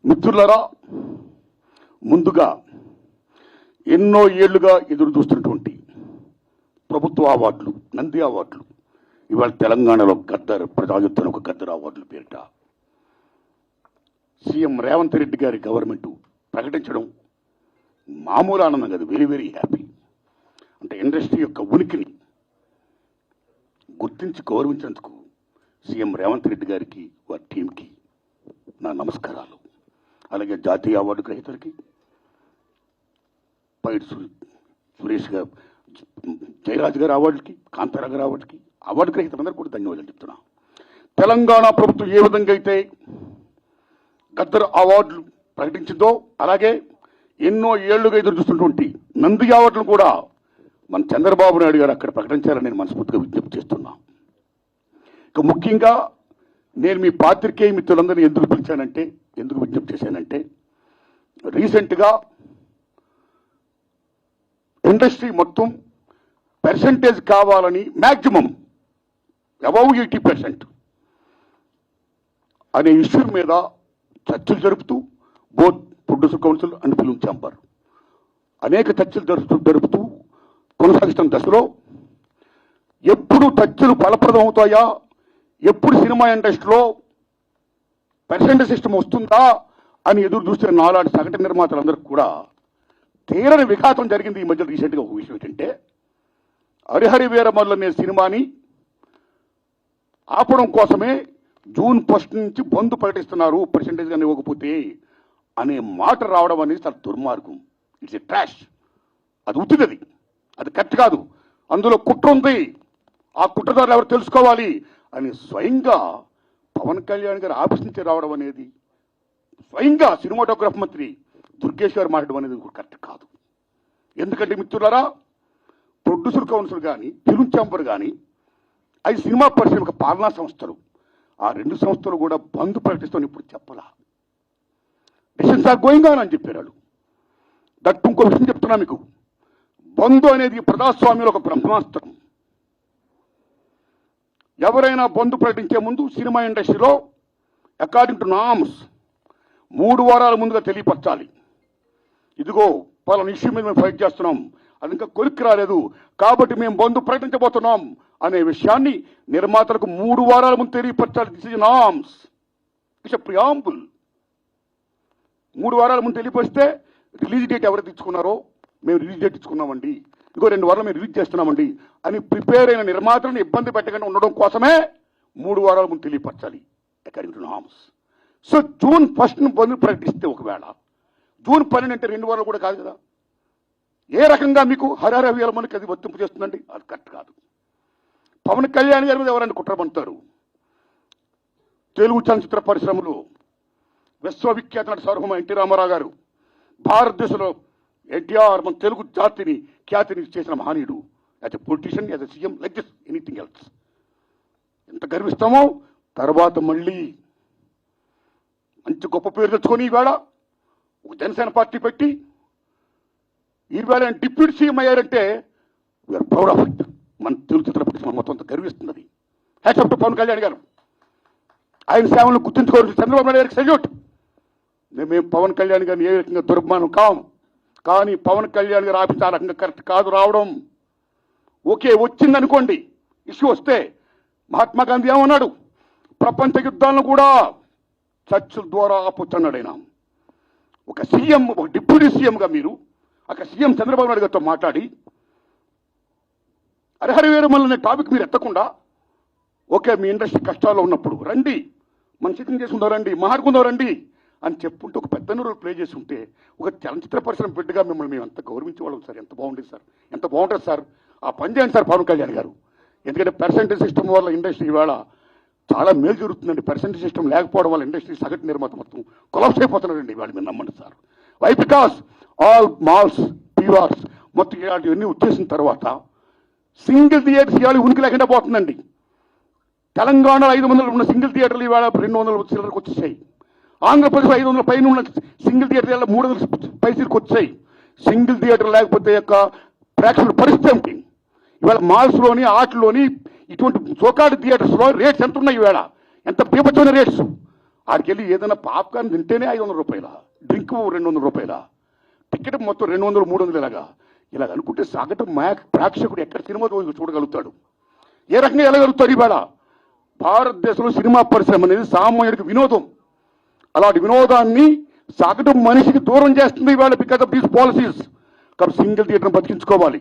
మిత్రులారా, ముందుగా ఎన్నో ఏళ్లుగా ఎదురు చూస్తున్నటువంటి ప్రభుత్వ అవార్డులు, నంది అవార్డులు ఇవాళ తెలంగాణలో గద్దర్ ప్రజాయుద్ధం ఒక గద్దర్ అవార్డులు పేరిట సీఎం రేవంత్ రెడ్డి గారి గవర్నమెంట్ ప్రకటించడం మామూలు ఆనందం కాదు, వెరీ వెరీ హ్యాపీ. అంటే ఇండస్ట్రీ యొక్క ఉనికిని గుర్తించి గౌరవించేందుకు సీఎం రేవంత్ రెడ్డి గారికి వారి టీంకి నా నమస్కారాలు. అలాగే జాతీయ అవార్డు గ్రహీతలకి పైడి సురేష్ గారు, జయరాజ్ గారి అవార్డుకి, కాంతారా గారి అవార్డుకి, అవార్డు గ్రహీతలందరూ కూడా ధన్యవాదాలు చెప్తున్నా. తెలంగాణ ప్రభుత్వం ఏ విధంగా అయితే గద్దర్ అవార్డులు ప్రకటించిందో అలాగే ఎన్నో ఏళ్లుగా ఎదురు చూస్తున్నటువంటి నంది అవార్డులు కూడా మన చంద్రబాబు నాయుడు గారు అక్కడ ప్రకటించాలని నేను మనస్ఫూర్తిగా విజ్ఞప్తి చేస్తున్నా. ఇక ముఖ్యంగా నేను మీ పాత్రికేయ మిత్రులందరినీ ఎందుకు పిలిచానంటే, ఎందుకు విజ్ఞప్తి చేశానంటే, రీసెంట్గా ఇండస్ట్రీ మొత్తం పర్సంటేజ్ కావాలని మ్యాక్సిమం అబౌవ్ 80% అనే ఇష్యూ మీద చర్చలు జరుపుతూ both producer council and film chamber అనేక చర్చలు జరుపుతూ కొనసాగిస్తున్న దశలో ఎప్పుడు చర్చలు ఫలప్రదం అవుతాయా, ఎప్పుడు సినిమా ఇండస్ట్రీలో పర్సెంటేజ్ సిస్టమ్ వస్తుందా అని ఎదురు చూస్తే నాలాంటి సగటు నిర్మాతలందరికీ కూడా తీరని విఘాతం జరిగింది. ఈ మధ్య రీసెంట్గా ఒక విషయం ఏంటంటే, హరిహరి వీరమల్లు అనే సినిమాని ఆపడం కోసమే జూన్ 1 నుంచి బంద్ ప్రకటిస్తున్నారు పర్సెంటేజ్ కానీ ఇవ్వకపోతే అనే మాట రావడం అనేది చాలా దుర్మార్గం. It's a trash. అది ఉత్తిది, అది కరెక్ట్ కాదు, అందులో కుట్ర ఉంది, ఆ కుట్రదారులు ఎవరు తెలుసుకోవాలి అని స్వయంగా పవన్ కళ్యాణ్ గారు ఆఫీస్ నుంచి రావడం అనేది, స్వయంగా సినిమాటోగ్రఫీ మంత్రి దుర్గేష్ గారు మాట్లాడడం అనేది కరెక్ట్ కాదు. ఎందుకంటే మిత్రులారా, ప్రొడ్యూసర్ కౌన్సిల్ కానీ ఫిల్మ్ ఛాంబర్ కానీ అవి సినిమా పరిశ్రమ పాలనా సంస్థలు, ఆ రెండు సంస్థలు కూడా బంద్ ప్రకటిస్తామని ఇప్పుడు చెప్పలా. డిసిషన్స్ ఆర్ గోయింగ్ ఆన్ అని చెప్పారు వాళ్ళు. దట్ ఇంకో విషయం చెప్తున్నా మీకు, బంద్ అనేది ప్రజాస్వామ్యంలో ఒక బ్రహ్మాస్త్రం. ఎవరైనా బంద్ ప్రకటించే ముందు సినిమా ఇండస్ట్రీలో అకార్డింగ్ టు నామ్స్ 3 వారాల ముందుగా తెలియపరచాలి. ఇదిగో పలానా ఇష్యూ మీద మేము ఫైట్ చేస్తున్నాం, అది ఇంకా కొలిక్కి రాలేదు కాబట్టి మేము బంద్ ప్రకటించబోతున్నాం అనే విషయాన్ని నిర్మాతలకు 3 వారాల ముందు తెలియపరచాలి. This is norms, it's a preamble. 3 వారాల ముందు తెలియపరిస్తే రిలీజ్ డేట్ ఎవరైతే ఇచ్చుకున్నారో, మేము రిలీజ్ డేట్ ఇచ్చుకున్నామండి, ఇంకో 2 వారాలు మేము రిలీజ్ చేస్తున్నామండి అని ప్రిపేర్ అయిన నిర్మాతలను ఇబ్బంది పెట్టకుండా ఉండడం కోసమే 3 వారాల ముందు తెలియపరచాలి according to norms. So June 1 bandh ప్రకటిస్తే ఒకవేళ జూన్ 12 అంటే 2 వారాలు కూడా కాదు కదా. ఏ రకంగా మీకు హరిహర వీరమల్లుకి అది వర్తింపు చేస్తుందండి? అది కరెక్ట్ కాదు. పవన్ కళ్యాణ్ గారి మీద ఎవరైనా కుట్రపడతారు. తెలుగు చలనచిత్ర పరిశ్రమలో విశ్వవిఖ్యాత నట సార్వభౌమ ఎన్టీ రామారావు గారు, భారతదేశంలో ఎన్టీఆర్ మన తెలుగు జాతిని ఖ్యాతిని చేసిన మహనీయుడు. As a politician, as a CM, like this anything else. ఎంత గర్విస్తామో. తర్వాత మళ్ళీ మంచి గొప్ప పేరు తెచ్చుకొని ఈవేళ ఒక జనసేన పార్టీ పెట్టి ఈవేళ డిప్యూటీ సీఎం అయ్యారంటే వీఆర్ ప్రౌడ్ ఆఫ్ ఇట్. మన తెలుగు చిత్ర పరిశ్రమ మొత్తం గర్విస్తున్నది. Hats off to Pawan Kalyan garu. ఆయన సేవలను గుర్తించుకోవాల్సిన చంద్రబాబు నాయుడు గారికి సెల్యూట్. మేము పవన్ కళ్యాణ్ గారిని ఏ రకంగా దుర్మానం కాం, కానీ పవన్ కళ్యాణ్ గారు ఆఫీస్ ఆ రకంగా కరెక్ట్ కాదు రావడం. ఓకే, వచ్చిందనుకోండి, ఇష్యూ వస్తే మహాత్మా గాంధీ ఏమన్నాడు, ప్రపంచ యుద్ధాలను కూడా చర్చల ద్వారా ఆపొచ్చన్నాడు ఆయన. ఒక సీఎం, ఒక డిప్యూటీ సీఎంగా మీరు అక్కడ సీఎం చంద్రబాబు నాయుడు గారితో మాట్లాడి హరిహర వీరమల్లు అనే టాపిక్ మీరు ఎత్తకుండా, ఓకే మీ ఇండస్ట్రీ కష్టాల్లో ఉన్నప్పుడు రండి, మన సిట్టింగ్ చేసుకుందాం రండి, మాట్లాడుకుందాం రండి అని చెప్పుంటే ఒక పెద్ద రోల్ ప్లే చేసి ఉంటే ఒక చలనచిత్ర పరిశ్రమ బిడ్డగా మిమ్మల్ని మేము ఎంత గౌరవించేవాళ్ళం సార్. ఎంత బాగుండేది సార్, ఎంత బాగుంటుంది సార్. ఆ పని చేయండి సార్ పవన్ కళ్యాణ్ గారు. ఎందుకంటే పర్సెంటేజ్ సిస్టమ్ వల్ల ఇండస్ట్రీ ఇవాళ చాలా మేలు జరుగుతుందండి. పర్సెంటేజ్ సిస్టమ్ లేకపోవడం వల్ల ఇండస్ట్రీ సగటు నిర్మాత మొత్తం కొలాప్స్ అయిపోతున్నారండి ఇవాళ. మీరు నమ్మండి sir. Why? Because all malls, PVRs మొత్తం ఇలాంటివన్నీ వచ్చేసిన తర్వాత సింగిల్ థియేటర్స్ ఇవాళ ఉనికి లేకుండా పోతుందండి. తెలంగాణలో 500 ఉన్న సింగిల్ థియేటర్లు ఇవాళ 200 చిల్లరకు వచ్చేసాయి. ఆంధ్రప్రదేశ్ 500 పైన ఉన్న సింగిల్ థియేటర్ 300 పైసలకు వచ్చాయి. సింగిల్ థియేటర్ లేకపోతే యొక్క ప్రేక్షకుల పరిస్థితి ఏమిటి? ఇవాళ మాల్స్లోని, ఆటల్లోని, ఇటువంటి సోకాల్డ్ థియేటర్స్లో రేట్స్ ఎంత ఉన్నాయి? ఈవేళ ఎంత బీభత్సమైన రేట్స్. ఆడికి వెళ్ళి ఏదైనా పాప్కార్న్ తింటేనే 500 రూపాయల, డ్రింక్ 200 రూపాయల, టికెట్ మొత్తం 200 300 ఇలాగ అనుకుంటే సగటు ప్రేక్షకుడు ఎక్కడ సినిమా చూడగలుగుతాడు? ఏ రకంగా వెళ్ళగలుగుతాడు? ఇవాళ భారతదేశంలో సినిమా పరిశ్రమ అనేది సామాన్యుడికి వినోదం. అలాంటి వినోదాన్ని సగటు మనిషికి దూరం చేస్తుంది ఇవాళ బికాస్ ఆఫ్ దీస్ పాలసీస్. కాబట్టి సింగిల్ థియేటర్ని బతికించుకోవాలి,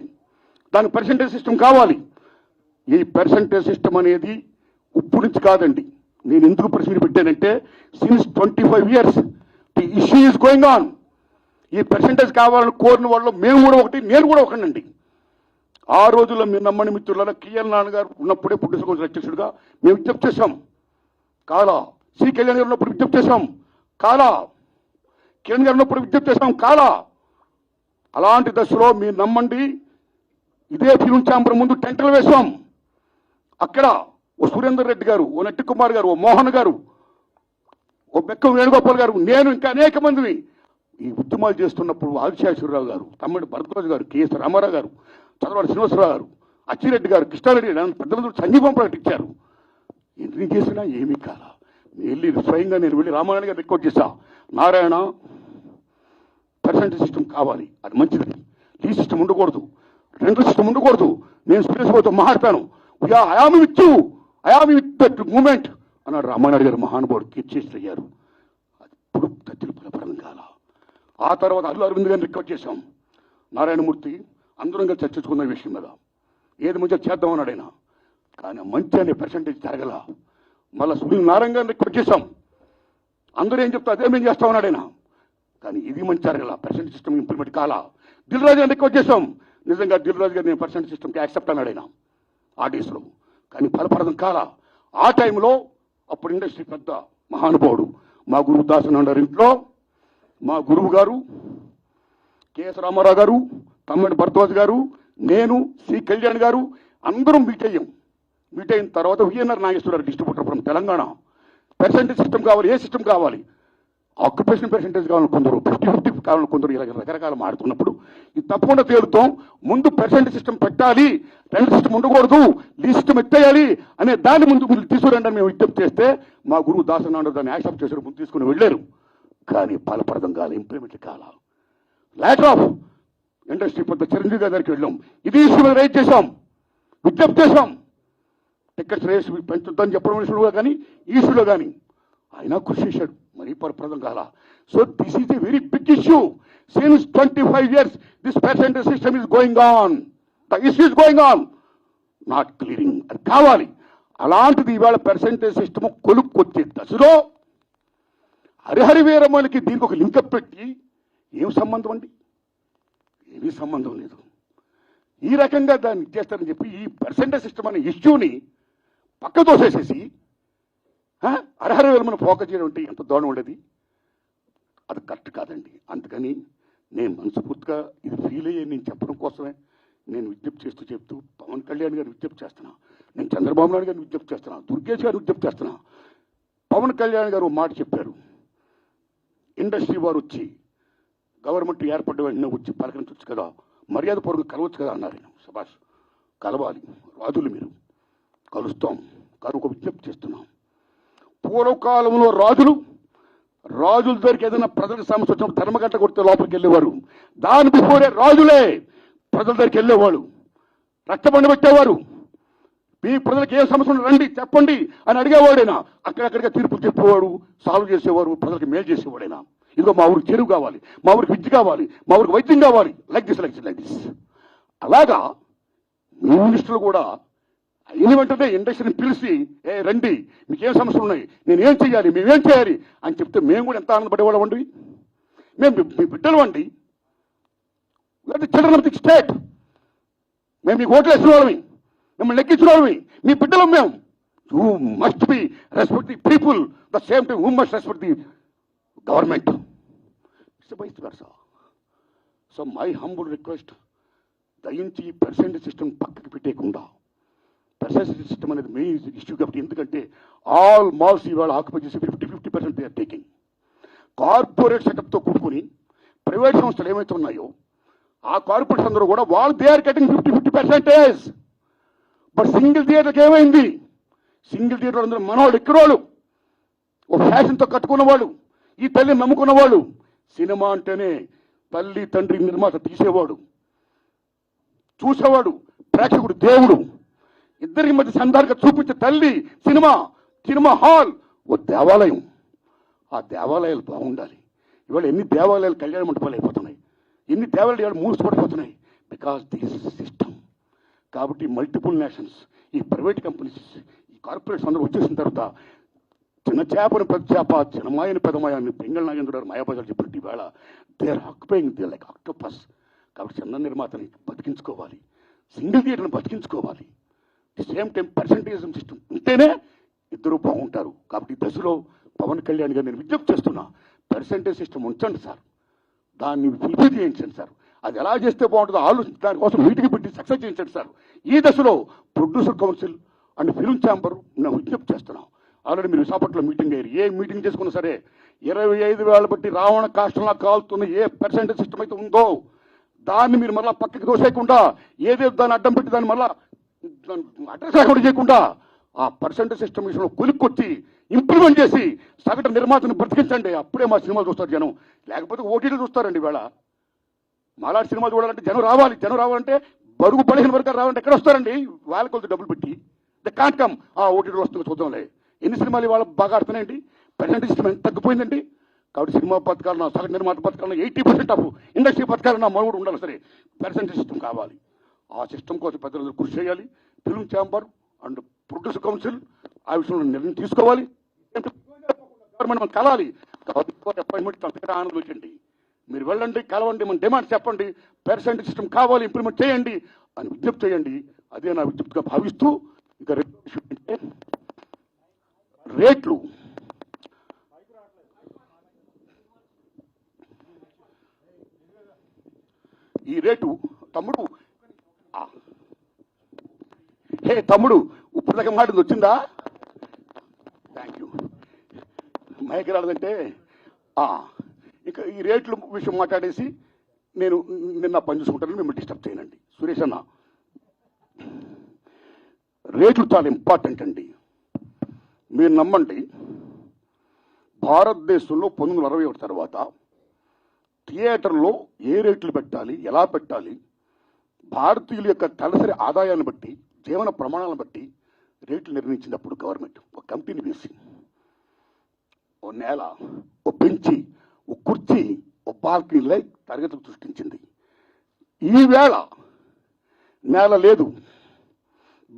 దానికి పర్సెంటేజ్ సిస్టమ్ కావాలి. ఈ పర్సెంటేజ్ సిస్టమ్ అనేది ఇప్పుడు నుంచి కాదండి. నేను ఎందుకు ప్రశ్న పెట్టానంటే since 25 years the issue is going on. ఈ పర్సెంటేజ్ కావాలని కోరిన వాళ్ళు మేము కూడా ఒకటి, నేను కూడా ఒకనండి. ఆ రోజుల్లో మీరు నమ్మని మిత్రుల కిఎల్ నాన్నగారు ఉన్నప్పుడే పుట్టిన కౌన్సిల్ అధ్యక్షుడిగా మేము విజ్ఞప్తి చేశాం. కాలా సి కళ్యాణ్ గారు ఉన్నప్పుడు విజ్ఞప్తి చేశాం. కాలా కిరణ్ గారు ఉన్నప్పుడు విజ్ఞప్తి చేశాం. కాలా అలాంటి దశలో మీరు నమ్మండి, ఇదే ఫిలిం ఛాంబర్ ముందు టెంటలు వేశాం. అక్కడ ఓ సురేందర్ రెడ్డి గారు, ఓ నట్టి కుమార్ గారు, ఓ మోహన్ గారు, ఓ బెక్కం వేణుగోపాల్ గారు, నేను ఇంకా అనేక మందిని ఈ ఉద్యమాలు చేస్తున్నప్పుడు ఆదిశేషవరరావు గారు, తమ్ముడు భరద్వాజ్ గారు, కేఎస్ రామారావు గారు, చంద్రబాబు శ్రీనివాసరావు గారు, అచ్చిరెడ్డి గారు, కృష్ణారెడ్డి గారు పెద్దలందరూ సంఘీభం ప్రకటించారు. ఎన్ని చేసినా ఏమీ కాలా. వెళ్ళి స్వయంగా నేను వెళ్ళి రామారాయణ గారు రికార్డ్ చేశా, నారాయణ పర్సెంటేజ్ సిస్టమ్ కావాలి, అది మంచిది, ఈ సిస్టమ్ ఉండకూడదు, రెండో సిస్టమ్ ఉండకూడదు. నేను సురేష్బాబుతో మాట్లాడతాను, I am with you, I am with that moment అన్నాడు రామారాయణ గారు. మహానుభావుడు కీర్చేసి అయ్యారు. అది ఇప్పుడు తత్తులు ఫలప్రదం కాల. ఆ తర్వాత అల్లు అరవింద్ గారిని రికార్డ్ చేశాం. నారాయణమూర్తి అందరం కలిసి చర్చించుకున్న విషయం మీద ఏది మంచిగా చేద్దామన్నాడు ఆయన. కానీ మంచి అనే పర్సెంటేజ్ జరగల. మళ్ళీ సునీల్ నారాయణ గారిని రికార్డ్ చేశాం. అందరూ ఏం చెప్తా అదే మేము చేస్తామన్నాడు ఆయన. కానీ ఇది మంచి జరగల, పర్సెంటేజ్ సిస్టమ్ ఇంప్లిమెంట్ కాలా. దిల్ రాజు గారిని రికార్డ్ చేశాం. నిజంగా దిల్ రాజు గారు నేను పర్సెంటేజ్ సిస్టమ్కి యాక్సెప్ట్ అన్నాడు ఆయన ఆర్టీస్లో. కానీ ఫలప్రదం కాలా. ఆ టైంలో అప్పుడు ఇండస్ట్రీ పెద్ద మహానుభావుడు మా గురువు దాసనారాయణ ఇంట్లో మా గురువు గారు కేఎస్ రామారావు గారు, తమ్ముడు భరద్వాజ్ గారు, నేను, సి కళ్యాణ్ గారు అందరం మీట్ అయ్యాం. మీట్ అయిన తర్వాత VNR Nageswararao distributor from Telangana, percentage system కావాలి, ఏ సిస్టమ్ కావాలి, ఆక్యుపేషన్ పర్సెంటేజ్ కావాలని కొందరు, 50-50 కావాలని కొందరు, ఇలా రకరకాల మాడుతున్నప్పుడు ఇది తప్పకుండా తేలుతాం. ముందు పర్సెంటేజ్ సిస్టమ్ పెట్టాలి, రెండు సిస్టమ్ ఉండకూడదు, ఈ సిస్టమ్ ఎత్తేయాలి అనే దాన్ని ముందు మీరు తీసుకురండి అని మేము విజ్ఞప్తి చేస్తే మా గురువు దాసనారాయణ దాన్ని యాక్సెప్ట్ చేశారు, ముందు తీసుకుని వెళ్ళారు. కానీ ఫలప్రదం కాదు, ఇంప్లిమెంట్ కాల. లేటర్ ఆఫ్ ఇండస్ట్రీ పెద్ద చిరంజీవి గారి దగ్గరికి వెళ్ళాం, ఇది ఇష్యూ మీద రైజ్ చేశాం, విజ్ఞప్తి చేశాం. టికెట్స్ రేస్ పెంచుద్దని చెప్పడం విషయంలో కానీ ఈ ఇష్యూలో కానీ ఆయన కృషి చేశాడు, మరీ ఫలప్రదం కాల. So this is a very big issue. Since 25 years this percentage system is going on, the issue is going on, not clearing. అది కావాలి. అలాంటిది ఇవాళ పర్సెంటేజ్ సిస్టమ్ కొలుక్కొచ్చే దశలో హరిహరి వీరమ్మలకి దీనికి ఒక లింకప్ పెట్టి ఏం సంబంధం అండి? ఏమీ సంబంధం లేదు. ఈ రకంగా దాన్ని చేస్తారని చెప్పి ఈ పర్సెంటేజ్ సిస్టమ్ అనే ఇష్యూని పక్క తోసేసేసి హరిహరి వీరమ్మను ఫోకస్ చేయడం అంటే ఎంత దూరం ఉండేది? అది కరెక్ట్ కాదండి. అందుకని నేను మనస్ఫూర్తిగా ఇది ఫీల్ అయ్యే నేను చెప్పడం కోసమే నేను విజ్ఞప్తి చెప్తూ పవన్ కళ్యాణ్ గారిని విజ్ఞప్తి చేస్తున్నా, నేను చంద్రబాబు నాయుడు గారిని విజ్ఞప్తి చేస్తున్నా, దుర్గేష్ గారిని విజ్ఞప్తి చేస్తున్నా. పవన్ కళ్యాణ్ గారు మాట చెప్పారు, ఇండస్ట్రీ వారు వచ్చి గవర్నమెంట్ ఏర్పడ్డ వెంటనే వచ్చి పలకరించవచ్చు కదా, మర్యాద పూర్వకంగా కలవచ్చు కదా అన్నారు. సభాష్, కలవాలి రాజులు, మీరు కలుస్తాం. కానీ ఒక విజ్ఞప్తి చేస్తున్నాం, పూర్వకాలంలో రాజుల దగ్గరికి ఏదైనా ప్రజలకు సమస్య వచ్చినప్పుడు ధర్మగంట కొడితే లోపలికి వెళ్ళేవారు. దాని బిఫోరే రాజులే ప్రజల దగ్గరికి వెళ్ళేవాళ్ళు, రక్తబండ పెట్టేవారు. మీ ప్రజలకు ఏ సమస్య రండి చెప్పండి అని అడిగేవాడైనా అక్కడక్కడిగా తీర్పులు చెప్పేవాడు, సాల్వ్ చేసేవారు, ప్రజలకు మేలు చేసేవాడైనా. ఇదిగో మా ఊరికి చెరువు కావాలి, మా ఊరికి విద్య కావాలి, మా ఊరికి వైద్యం కావాలి, లైక్ దిస్. అలాగా మీ మినిస్టర్లు కూడా అయిన వెంటనే ఇండస్ట్రీని పిలిచి రండి, మీకేం సమస్యలు ఉన్నాయి, నేనేం చేయాలి, మేమేం చేయాలి అని చెప్తే మేము కూడా ఎంత ఆనందపడేవాళ్ళం అండి. మేము మీ బిడ్డలు అండి, చిల్డ్రన్ ఆఫ్ ది స్టేట్. మేము మీకు ఓట్లు వేసిన వాళ్ళమి, మిమ్మల్ని లెక్కించిన వాళ్ళమి, మీ బిడ్డలం మేము. You must be respect the people the same time you must respect the government. It's vice versa. So my humble request, దయించి పర్సెంటేజ్ సిస్టమ్ పక్కకి పెట్టేయకుండా, పర్సెంటేజ్ సిస్టమ్ అనేది మెయిన్ ఇష్యూ కాబట్టి. ఎందుకంటే ఆల్ మాల్స్ ఇవాళ ఆక్యుపై చేసి 50% దే ఆర్ టేకింగ్. కార్పొరేట్ సెటప్తో కూడుకుని ప్రైవేట్ సంస్థలు ఏమైతే ఉన్నాయో ఆ కార్పొరేట్స్ అందరూ కూడా వాళ్ళు they are getting 50%. But single థియేటర్కి ఏమైంది? సింగిల్ థియేటర్ అందరూ మనవాళ్ళు ఎక్కడోళ్ళు ఓ ఫ్యాషన్తో కట్టుకున్నవాళ్ళు, ఈ తల్లిని నమ్ముకున్నవాళ్ళు. సినిమా అంటేనే తల్లి తండ్రి నిర్మాత తీసేవాడు, చూసేవాడు ప్రేక్షకుడు దేవుడు. ఇద్దరికి మధ్య సంధానంగా చూపించే తల్లి సినిమా, సినిమా హాల్ ఓ దేవాలయం. ఆ దేవాలయాలు బాగుండాలి. ఇవాళ ఎన్ని దేవాలయాలు కళ్యాణ మంటపాలు అయిపోతున్నాయి, ఎన్ని దేవాలయాలు మూసిపడిపోతున్నాయి. Because this system. కాబట్టి మల్టిపుల్ నేషన్స్, ఈ ప్రైవేట్ కంపెనీస్, ఈ కార్పొరేట్స్ అందరూ వచ్చేసిన తర్వాత చిన్న చేపని పెద్ద చేప, చిన్నమాయని పెద్దమాయని పింగళ నాగేంద్ర గారు మాయాబజార్ చెప్పినట్టు ఈవేళ they are occupying they like octopus. కాబట్టి చిన్న నిర్మాతని బతికించుకోవాలి, సింగిల్ థియేటర్ని బతికించుకోవాలి. The same time percentage system ఉంటేనే ఇద్దరు బాగుంటారు. కాబట్టి దశలో పవన్ కళ్యాణ్ గారు నేను విజ్ఞప్తి చేస్తున్నా, పర్సంటేజ్ సిస్టమ్ ఉంచండి సార్, దాన్ని ఫుల్ఫిల్ చేయించండి సార్. అది ఎలా చేస్తే బాగుంటుందో ఆలోచించి దానికోసం మీటింగ్ పెట్టి సక్సెస్ చేయించండి సార్. ఈ దశలో producer council and film chamber నేను విజ్ఞప్తి చేస్తున్నాం. ఆల్రెడీ మీరు విశాఖపట్నంలో మీటింగ్ అయ్యారు. ఏ మీటింగ్ చేసుకున్నా సరే 25,000 బట్టి రావణ కాష్టంలా కాలుతున్న ఏ పర్సెంటేజ్ సిస్టమ్ అయితే ఉందో దాన్ని మీరు మళ్ళీ పక్కకి దోసేయకుండా, ఏదేదో దాన్ని అడ్డం పెట్టి దాన్ని మళ్ళీ అడ్రస్ లేకుండా చేయకుండా ఆ పర్సెంటేజ్ సిస్టమ్ విషయంలో కొలిక్కొచ్చి ఇంప్లిమెంట్ చేసి సగటు నిర్మాతను బ్రతికించండి. అప్పుడే మా సినిమాలు చూస్తారు జనం, లేకపోతే ఓటీలు చూస్తారండి. ఈవేళ మాలాంటి సినిమా చూడాలంటే జనం రావాలి. జనం రావాలంటే బరుగు బలహీన వర్గాలు రావాలంటే ఎక్కడ వస్తారండి? వాళ్ళ కొద్ది డబ్బులు పెట్టి ద కాంట్ కమ్. ఆ ఓటీలు వస్తుంది చూద్దాంలే. ఎన్ని సినిమాలు ఇవాళ బాగా ఆడుతున్నాయండి? పర్సెంటేజ్ సిస్టమ్ ఎంత తగ్గిపోయిందండి. కాబట్టి సినిమా పథకాలను, సగటు నిర్మాత పథకాలను 80% ఆఫ్ ఇండస్ట్రీ పథకాలను మరుగుడు ఉండాలి. సరే, పర్సెంటేజ్ సిస్టమ్ కావాలి. ఆ సిస్టమ్ కోసం పెద్దలందరూ కృషి చేయాలి. Film chamber and producer council ఆ విషయంలో నిర్ణయం తీసుకోవాలి. గవర్నమెంట్ మనం కలాలి. అపాయింట్మెంట్ ఆనందం వచ్చింది. మీరు వెళ్ళండి, కలవండి, మన డిమాండ్ చెప్పండి, పర్సెంటేజ్ సిస్టమ్ కావాలి, ఇంప్లిమెంట్ చేయండి అని విజ్ఞప్తి చేయండి. అదే నా విజ్ఞప్తిగా భావిస్తూ ఇక రేట్లు ఈ రేటు తమ్ముడు, హే తమ్ముడు, ఇప్పుడు దాకా మాట వచ్చిందా? Thank you. మైక్ రాలేదంటే ఇక ఈ రేట్ల విషయం మాట్లాడేసి నేను నిన్న పని చూసుకుంటాను, మిమ్మల్ని డిస్టర్బ్ చేయనండి. సురేష్ అన్న, రేట్లు చాలా ఇంపార్టెంట్ అండి. మీరు నమ్మండి, భారతదేశంలో 1961 తర్వాత థియేటర్లో ఏ రేట్లు పెట్టాలి, ఎలా పెట్టాలి, భారతీయుల యొక్క తలసరి ఆదాయాన్ని బట్టి, జీవన ప్రమాణాలను బట్టి రేట్లు నిర్ణయించినప్పుడు గవర్నమెంట్ ఒక కమిటీని వేసి ఓ నేల, ఓ బెంచి, ఓ కుర్చీ, ఓ బాల్కనీలై తరగతులు సృష్టించింది. ఈవేళ నేల లేదు,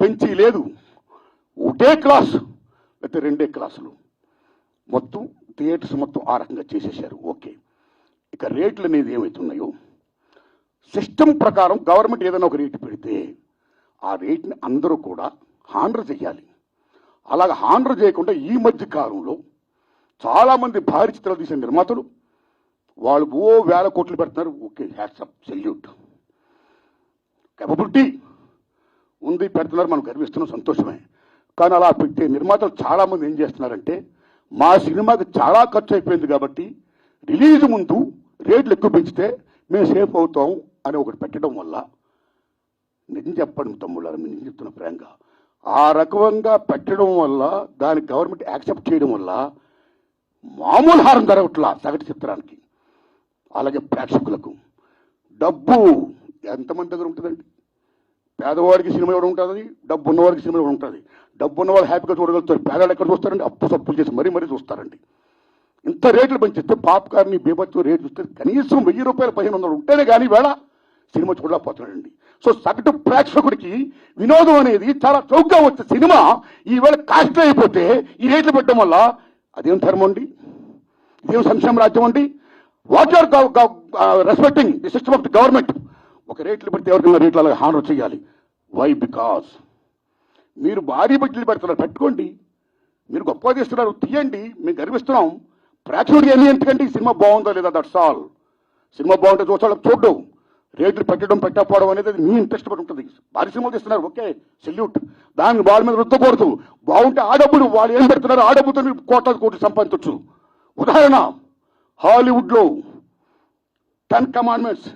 బెంచీ లేదు, ఒకటే క్లాసు లేకపోతే 2 క్లాసులు, మొత్తం థియేటర్స్ మొత్తం ఆ రకంగా చేసేసారు. ఓకే, ఇక రేట్లు అనేది ఏమవుతున్నాయో సిస్టమ్ ప్రకారం గవర్నమెంట్ ఏదైనా ఒక రేటు పెడితే ఆ రేట్ని అందరూ కూడా హానర్ చేయాలి. అలాగ హానర్ చేయకుండా ఈ మధ్య కాలంలో చాలామంది భారీ చిత్రాలు తీసే నిర్మాతలు వాళ్ళు ఓ వేల కోట్లు పెడుతున్నారు. ఓకే, హ్యాట్సప్, సెల్యూట్, కేపబిలిటీ ఉంది, పెడుతున్నారు, మనం గర్విస్తున్నాం, సంతోషమే. కానీ అలా పెట్టే నిర్మాతలు చాలామంది ఏం చేస్తున్నారంటే, మా సినిమాకి చాలా ఖర్చు అయిపోయింది కాబట్టి రిలీజ్ ముందు రేట్లు ఎక్కువ పెంచితే మేము సేఫ్ అవుతాం అని ఒకటి పెట్టడం వల్ల, నిజం చెప్పండి తమ్ముళ్ళారు, నేను చెప్తున్న ఫ్రాంక్గా, ఆ రకంగా పెట్టడం వల్ల, దానికి గవర్నమెంట్ యాక్సెప్ట్ చేయడం వల్ల మామూలు హారం జరగట్లా సగటు చిత్రానికి. అలాగే ప్రేక్షకులకు డబ్బు ఎంతమంది దగ్గర ఉంటుందండి? పేదవాడికి సినిమా ఎవరు ఉంటుంది, డబ్బు ఉన్నవాడికి సినిమా ఎవరు ఉంటుంది. డబ్బు ఉన్నవాళ్ళు హ్యాపీగా చూడగలుగుతారు, పేదవాళ్ళు ఎక్కడ చూస్తారండి? అప్పు సప్పులు చేసి మరీ చూస్తారండి. ఇంత రేట్లు పెంచిస్తే పాప్కార్న్, బీభత్సం రేట్లు చూస్తే కనీసం 1000 రూపాయలు 1500 ఉంటేనే కానీ వేళ సినిమా చూడలేకపోతున్నాడండి. సో సగటు ప్రేక్షకుడికి వినోదం అనేది చాలా చౌకగా వచ్చే సినిమా ఈవేళ కాస్ట్ అయిపోతే ఈ రేట్లు పెట్టడం వల్ల అదేం ధర్మం అండి? ఇదేం సంక్షేమ రాజ్యం అండి? What are respecting the system of the government. ఒక రేట్లు పెడితే ఎవరికైనా రేట్లు అలాగే హానర్ చేయాలి. వై? బికాస్ మీరు భారీ బడ్జెట్లు పెడుతున్నారు, పెట్టుకోండి. మీరు గొప్పగా తీస్తున్నారు, తీయండి, మేము గర్విస్తున్నాం. ప్రేక్షకుడికి ఎన్ని ఎందుకంటే ఈ సినిమా బాగుందో లేదా, దట్స్ ఆల్. సినిమా బాగుంటే చూసాడు చూడడం, రేట్లు పెట్టడం పెట్టకపోవడం అనేది మీ ఇంట్రెస్ట్ పడి ఉంటుంది. భారీ సినిమాలు తీస్తున్నారు, ఓకే, సెల్యూట్. దాన్ని వాళ్ళ మీద రుద్దకూడదు. బాగుంటే ఆ డబ్బులు వాళ్ళు ఏం పెడుతున్నారు, ఆ డబ్బుతో మీరు కోట్లు సంపాదించవచ్చు. ఉదాహరణ, హాలీవుడ్లో 10 కమాండ్మెంట్స్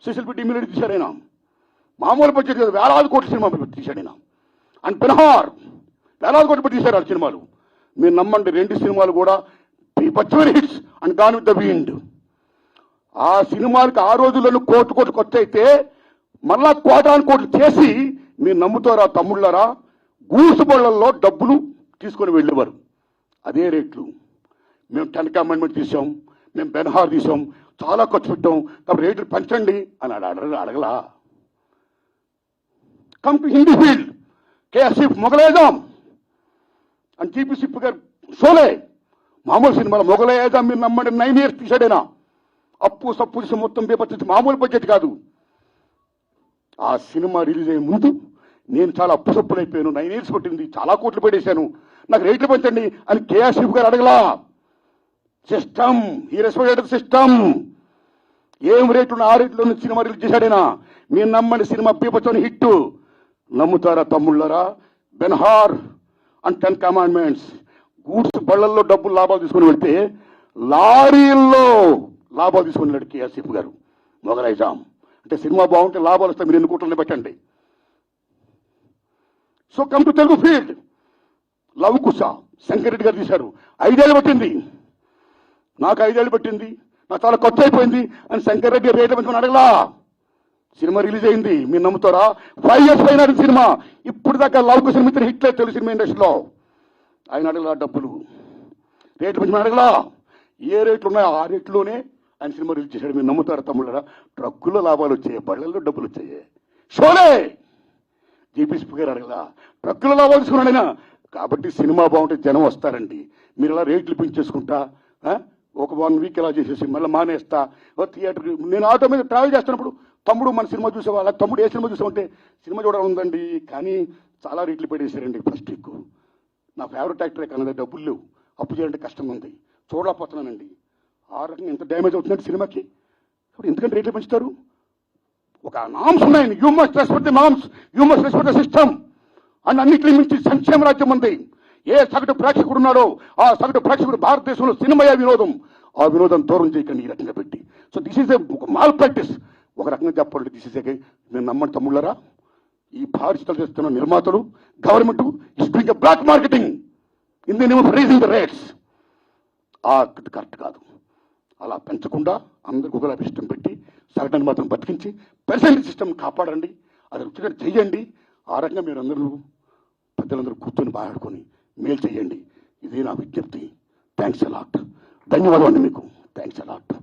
సిసిల్ పెట్టి ఇమీడియట్ తీశాడైనా, మామూలు బడ్జెట్ కదా, వేలాది కోట్ల సినిమా తీశాడైనా. అండ్ పినహార్ వేలాది కోట్లు పెట్టి తీశారు ఆ సినిమాలు. మీరు నమ్మండి, 2 సినిమాలు కూడా బీభత్సమైన hits and gone with the wind. ఆ సినిమాలకి ఆ రోజుల్లోనూ కోట్లు ఖర్చు అయితే మళ్ళా కోట్లు చేసి మీరు నమ్ముతారా తమ్ముళ్ళారా, గూసుబళ్ళల్లో డబ్బులు తీసుకొని వెళ్ళేవారు. అదే రేట్లు. మేము 10th అమెండ్మెంట్ తీసాం, మేము బెన్హార్ తీసాం, చాలా ఖర్చు పెట్టాం, కాబట్టి రేట్లు పెంచండి అని అడగలా. కమ్ టు హిందీ ఫీల్డ్, కేఎస్ఎఫ్ మొగలేదాం అని టీపీ సిప్ గారు షోలే, మామూలు సినిమాలో మొగలేదాం మీరు నమ్మండి 9 years తీసాడేనా. అప్పు సప్పు తీసి మొత్తం బీపత్తి, మామూలు బడ్జెట్ కాదు. ఆ సినిమా రిలీజ్ అయ్యే ముందు నేను చాలా అప్పు సప్పులైపోయాను, 9 years పట్టింది, చాలా కోట్లు పెట్టేశాను, నాకు రేట్లు పెంచండి అని కేఎస్ఎఫ్ గారు అడగలా. సిస్టమ్, ఈ రెస్పెక్టెడ్ సిస్టమ్. ఏం రేట్లు ఆ రేట్లో సినిమా రిలీజ్ చేశాడేనా. మీరు నమ్మండి, సినిమా బీపత్సని హిట్. నమ్ముతారా తమ్ముళ్ళరా. బెన్హార్ అండ్ 10 కమాండ్మెంట్స్ గూడ్స్ బళ్ళల్లో డబ్బులు లాభాలు తీసుకుని వెళ్తే లారీల్లో లాభాలు తీసుకుని వెళ్ళాడు కేఎస్ఎఫ్ గారు. మొగలైజాం అంటే సినిమా బాగుంటే లాభాలు వస్తాయి, మీరు 2 కోట్లని పెట్టండి. So come to Telugu field. Lava Kusa Shankar Reddy garu తీశారు, 5 ఏళ్ళు పట్టింది, నాకు 5 ఏళ్ళు పట్టింది, నాకు చాలా ఖర్చు అయిపోయింది అని శంకర్ రెడ్డి రేట్లు పెంచుకుని అడగలా. సినిమా రిలీజ్ అయింది, మీరు నమ్ముతారా 5 years పైన సినిమా. ఇప్పుడు దాకా లవ్ కుశ మిత్ర హిట్లే తెలుగు సినిమా ఇండస్ట్రీలో. ఆయన అడగలా డబ్బులు, రేట్లు పెంచుకుని అడగలా. ఏ రేట్లు ఉన్నాయో ఆ రేట్లోనే ఆయన సినిమా రిలీజ్ చేశాడు. మీరు నమ్ముతారా తమ్ముళ్ళరా. ట్రక్కుల్లో లాభాలు వచ్చాయి, బళ్ళల్లో డబ్బులు వచ్చాయి. షోలే జీపీసీ గారు అడగలా, ట్రక్కుల లాభాలు తీసుకున్నాడు ఆయన. కాబట్టి సినిమా బాగుంటే జనం వస్తారండి. మీరు ఇలా రేట్లు పెంచేసుకుంటా ఒక 1 week ఇలా చేసేసి మళ్ళీ మానేస్తా. థియేటర్ నేను ఆటో మీద ట్రావెల్ చేస్తున్నప్పుడు, తమ్ముడు మన సినిమా చూసేవా, అలా తమ్ముడు ఏ సినిమా చూసామంటే సినిమా చూడాలి ఉందండి, కానీ చాలా రేట్లు పెట్టేశారండి ఫస్ట్ వీక్. నా ఫేవరెట్ యాక్టరే కానీ డబ్బులు లేవు, అప్పు చేయాలంటే కష్టంగా ఉంది, చూడలేకపోతున్నానండి. ఆ రకంగా ఎంత డ్యామేజ్ అవుతుందంటే సినిమాకి. ఇప్పుడు ఎందుకంటే రేట్లు పెంచుతారు. ఒక నామ్స్ ఉన్నాయి, you must respect the norms, you must respect the system. అని అన్నింటినీ మించి సంక్షేమ రాజ్యం ఉంది. ఏ సగటు ప్రేక్షకుడు ఉన్నాడో ఆ సగటు ప్రేక్షకుడు భారతదేశంలో సినిమాయే వినోదం. ఆ వినోదం దూరం చేయకండి ఈ రకంగా పెట్టి. So this is a mall practice. ఒక రకంగా చెప్పాలంటే దిస్ ఈజ్ ఏ, నేను నమ్మండి తమ్ముళ్ళరా, ఈ భారతీయులు చేస్తున్న నిర్మాతలు, government is doing a black marketing in the name of rising the rates. Correct కాదు. అలా పెంచకుండా అందరికి ఒకలా సిస్టమ్ పెట్టి సగటాన్ని మాత్రం బతికించి పెర్సెంట్ సిస్టమ్ కాపాడండి. అది రుచిగా చెయ్యండి. ఆ రకంగా మీరు అందరూ పెద్దలందరూ కూర్చొని బాడుకొని మేలు చేయండి. ఇదే నా విజ్ఞప్తి. Thanks a lot. ధన్యవాదాలు అండి మీకు. Thanks a lot.